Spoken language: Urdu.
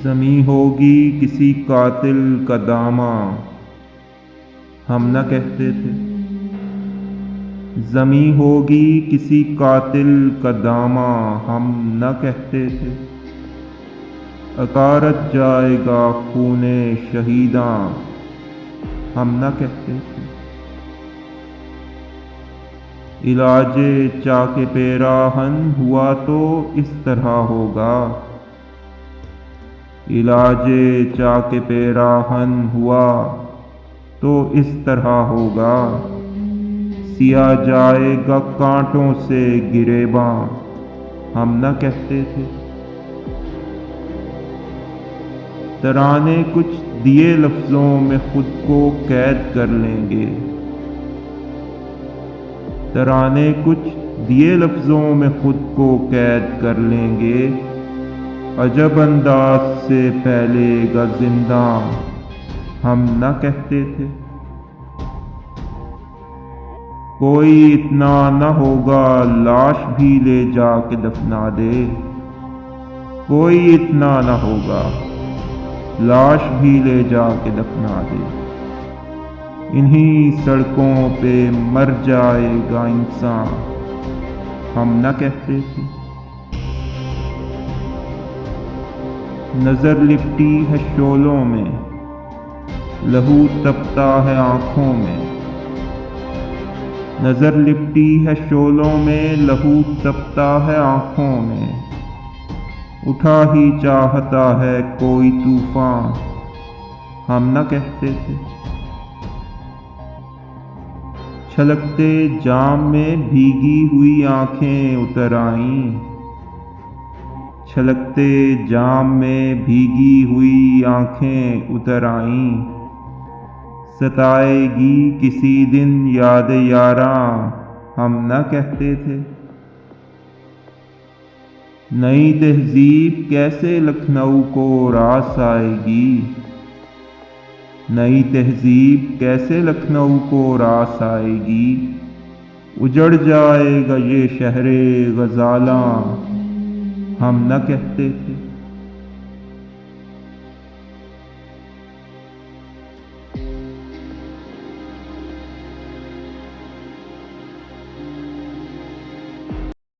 زمیں ہوگی کسی قاتل کا داماں، ہم نہ کہتے تھے۔ زمیں ہوگی کسی قاتل کا داماں، ہم نہ کہتے تھے۔ اکارت جائے گا خون شہیداں، ہم نہ کہتے تھے۔ علاج چاک پیراہن ہوا تو اس طرح ہوگا، علاج چاک پیراہن ہوا تو اس طرح ہوگا۔ سیا جائے گا کانٹوں سے گریباں، ہم نہ کہتے تھے۔ ترانے کچھ دیے لفظوں میں خود کو قید کر لیں گے، ترانے کچھ دیے لفظوں میں خود کو قید کر لیں گے۔ عجب انداز سے پھیلے گا زنداں، ہم نہ کہتے تھے۔ کوئی اتنا نہ ہوگا لاش بھی لے جا کے دفنا دے، کوئی اتنا نہ ہوگا لاش بھی لے جا کے دفنا دے۔ انہی سڑکوں پہ مر جائے گا انسان، ہم نہ کہتے تھے۔ نظر لپٹی ہے شعلوں میں، لہو تپتا ہے آنکھوں میں۔ نظر لپٹی ہے شعلوں میں، لہو تپتا ہے آنکھوں میں۔ اٹھا ہی چاہتا ہے کوئی طوفان، ہم نہ کہتے تھے۔ چھلکتے جام میں بھیگی ہوئی آنکھیں اتر آئیں، چھلکتے جام میں بھیگی ہوئی آنکھیں اتر آئیں۔ ستائے گی کسی دن یاد یاراں، ہم نہ کہتے تھے۔ نئی تہذیب کیسے لکھنؤ کو راس آئے گی، نئی تہذیب کیسے لکھنؤ کو راس آئے گی۔ اجڑ جائے گا یہ شہر غزالاں، ہم نہ کہتے تھے۔